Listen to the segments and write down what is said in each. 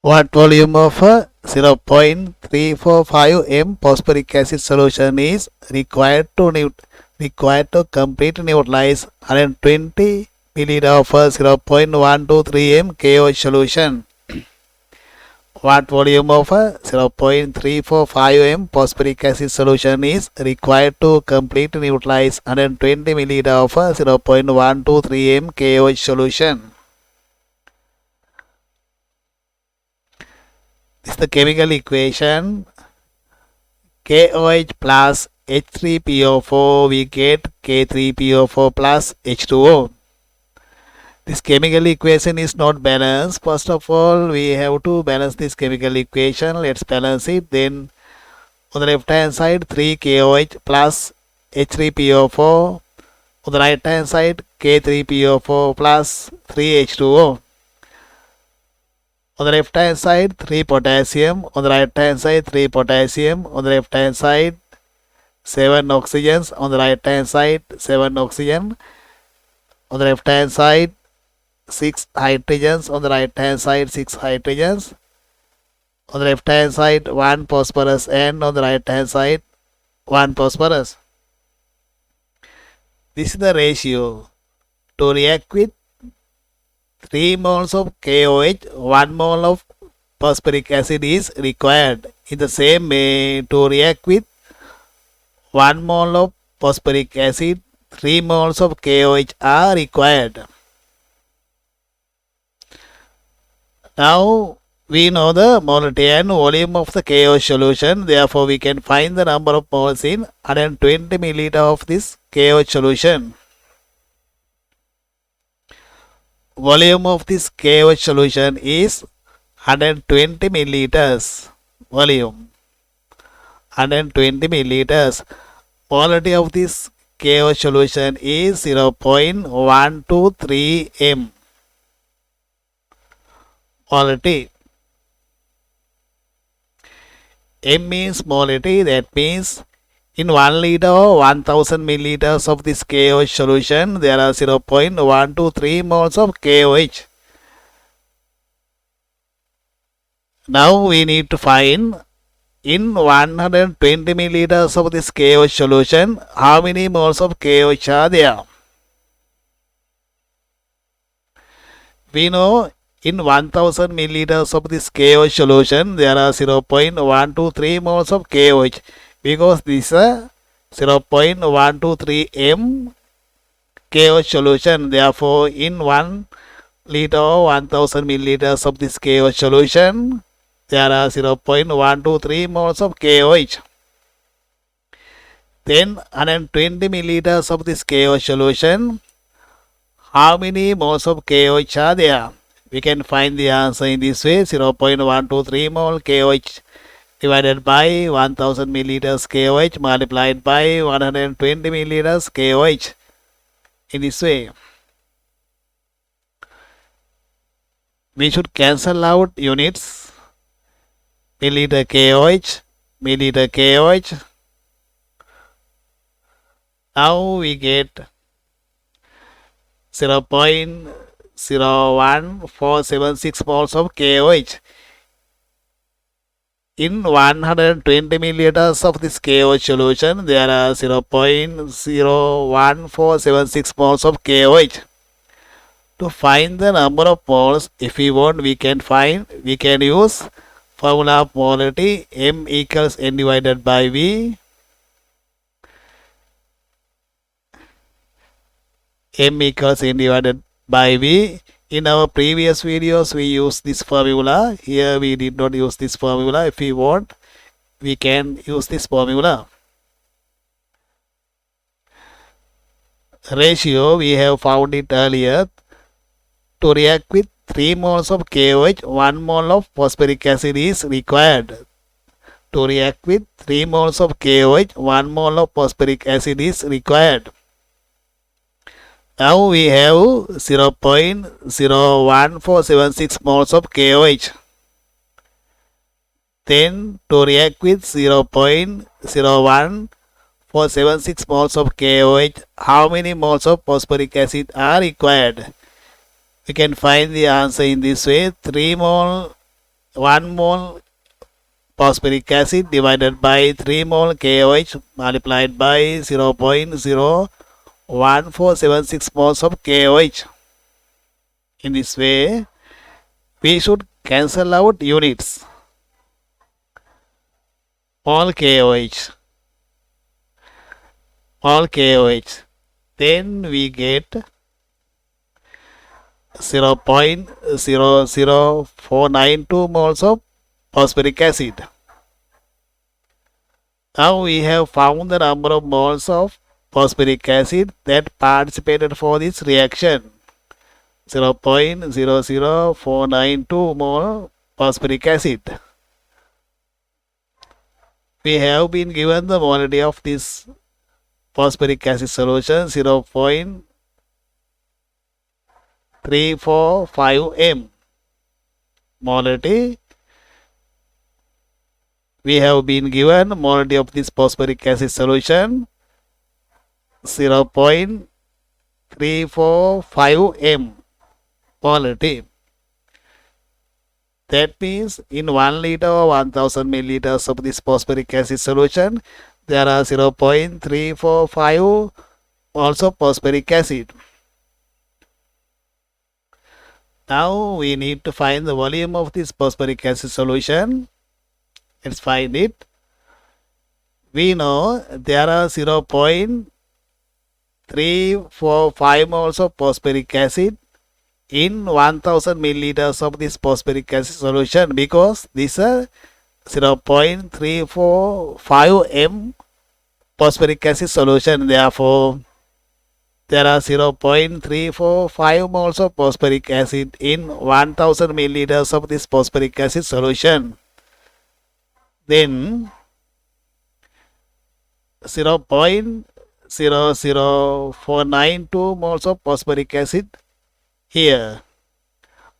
What volume of a 0.345 m phosphoric acid solution is required to complete neutralize 120 milliliter of a 0.123 m KOH solution? What volume of a 0.345 m phosphoric acid solution is required to complete neutralize 120 milliliter of a 0.123 m KOH solution? This is the chemical equation. KOH plus H3PO4, we get K3PO4 plus H2O. This chemical equation is not balanced. First of all, we have to balance this chemical equation. Let's balance it. Then on the left hand side, 3 KOH plus H3PO4. On the right hand side, K3PO4 plus 3 H2O. On the left hand side, 3 potassium. On the right hand side, 3 potassium. On the left hand side, 7 oxygens. On the right hand side, 7 oxygen. On the left hand side, 6 hydrogens. On the right hand side, 6 hydrogens. On the left hand side, 1 phosphorus, and on the right hand side, 1 phosphorus. This is the ratio. To react with 3 moles of KOH, 1 mole of phosphoric acid is required. In the same way, to react with 1 mole of phosphoric acid, 3 moles of KOH are required. Now, we know the molarity and volume of the KOH solution. Therefore, we can find the number of moles in 120 milliliter of this KOH solution. Volume of this KOH solution is 120 milliliters. Volume 120 milliliters. Molarity of this KOH solution is 0.123 m. Molarity. M means molarity. That means in 1 liter or 1000 milliliters of this KOH solution, there are 0.123 moles of KOH. Now we need to find in 120 milliliters of this KOH solution, how many moles of KOH are there? We know in 1000 milliliters of this KOH solution, there are 0.123 moles of KOH. Because this is a 0.123 m KOH solution. Therefore, in 1 liter or 1000 milliliters of this KOH solution, there are 0.123 moles of KOH. Then 120 milliliters of this KOH solution, how many moles of KOH are there? We can find the answer in this way. 0.123 mole KOH divided by 1000 milliliters KOH multiplied by 120 milliliters KOH. In this way, we should cancel out units. Milliliter KOH, milliliter KOH. Now we get 0.01476 moles of KOH. In 120 milliliters of this KOH solution, there are 0.01476 moles of KOH. To find the number of moles, if we want, we can use formula of molarity. M equals N divided by V. M equals N divided by V. In our previous videos, we used this formula. Here we did not use this formula. If we want, we can use this formula. Ratio, we have found it earlier. To react with 3 moles of KOH, 1 mole of phosphoric acid is required. To react with 3 moles of KOH, 1 mole of phosphoric acid is required. Now we have 0.01476 moles of KOH. Then to react with 0.01476 moles of KOH, how many moles of phosphoric acid are required? We can find the answer in this way. 3 mole 1 mole phosphoric acid divided by 3 mole KOH multiplied by 0.01476 moles of KOH. In this way, we should cancel out units. All KOH. All KOH. Then we get 0.00492 moles of phosphoric acid. Now we have found the number of moles of phosphoric acid that participated for this reaction. 0.00492 mole phosphoric acid. We have been given the molarity of this phosphoric acid solution 0.345 m. Molarity. We have been given molarity of this phosphoric acid solution 0.345 m. Molarity. That means in 1 liter or 1000 milliliters of this phosphoric acid solution, there are 0.345 moles of phosphoric acid. Now we need to find the volume of this phosphoric acid solution. Let's find it. We know there are 0.345 moles of phosphoric acid in 1000 milliliters of this phosphoric acid solution because this is 0.345 m phosphoric acid solution. Therefore, there are 0.345 moles of phosphoric acid in 1000 milliliters of this phosphoric acid solution. Then 0.00492 moles of phosphoric acid here.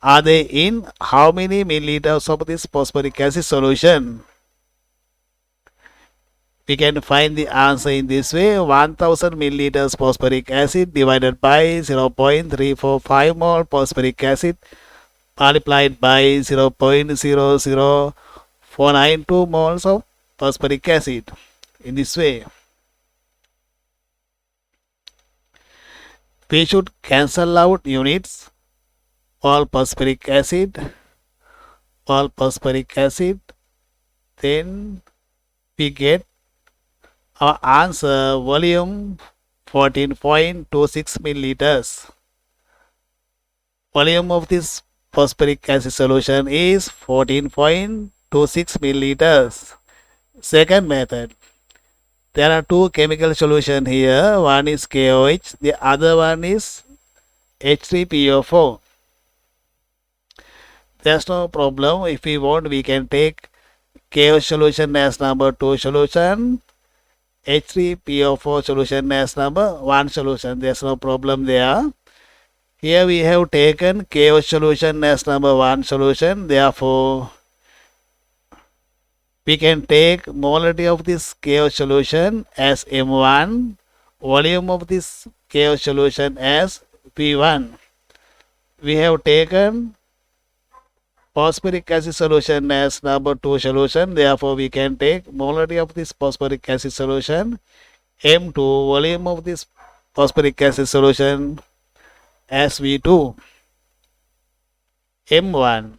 Are they in how many milliliters of this phosphoric acid solution? We can find the answer in this way. 1000 milliliters phosphoric acid divided by 0.345 mole phosphoric acid multiplied by 0.00492 moles of phosphoric acid. In this way, we should cancel out units. All phosphoric acid, then we get our answer volume 14.26 milliliters. Volume of this phosphoric acid solution is 14.26 milliliters. Second method. There are two chemical solutions here. One is KOH, the other one is H3PO4. There's no problem. If we want, we can take KOH solution as number 2 solution, H3PO4 solution as number 1 solution. There's no problem there. Here we have taken KOH solution as number 1 solution. Therefore, we can take molarity of this KOH solution as M1, volume of this KOH solution as P1. We have taken phosphoric acid solution as number 2 solution. Therefore, we can take molarity of this phosphoric acid solution M2, volume of this phosphoric acid solution as V2. M1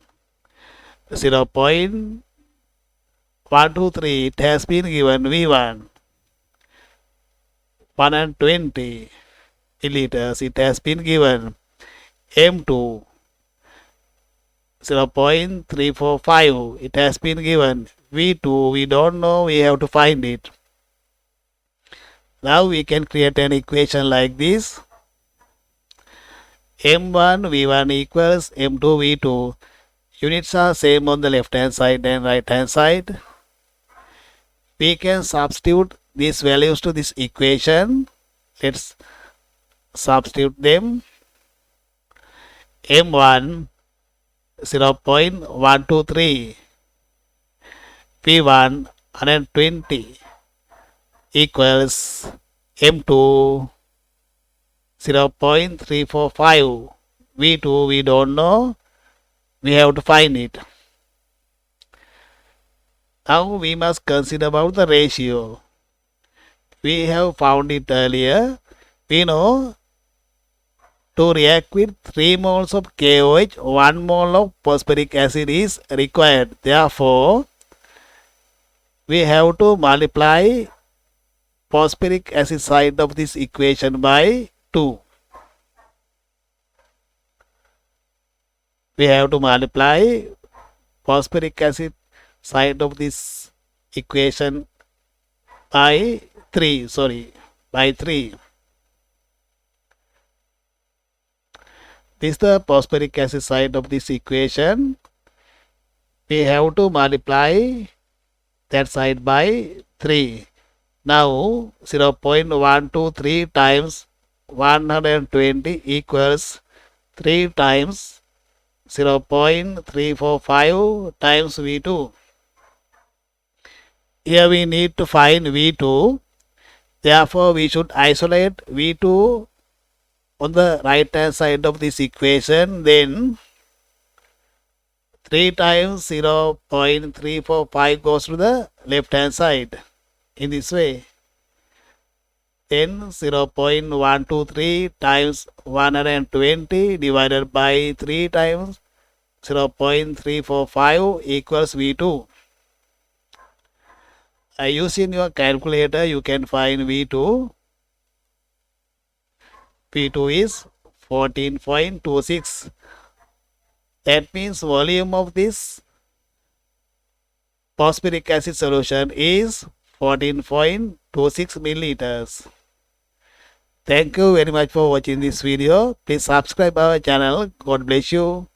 0.123, it has been given V1 120 milliliters, it has been given. M2 0.345, it has been given. V2 we don't know, we have to find it. Now we can create an equation like this. M1 V1 equals M2 V2. Units are same on the left hand side and right hand side. We can substitute these values to this equation. Let's substitute them. M1 0.123, P1 120 equals M2 0.345. V2 we don't know, we have to find it. Now we must consider about the ratio. We have found it earlier. We know to react with 3 moles of KOH, 1 mole of phosphoric acid is required. Therefore, we have to multiply phosphoric acid side of this equation by 2. We have to multiply phosphoric acid side of this equation by 3. By 3. This is the phosphoric acid side of this equation. We have to multiply that side by 3. Now 0.123 times 120 equals 3 times 0.345 times V2. Here we need to find V2. Therefore, we should isolate V2 on the right hand side of this equation. Then 3 times 0.345 goes to the left hand side in this way. Then 0.123 times 120 divided by 3 times 0.345 equals V2. Using your calculator, you can find V2. V2 is 14.26. That means volume of this phosphoric acid solution is 14.26 milliliters. Thank you very much for watching this video. Please subscribe our channel. God bless you.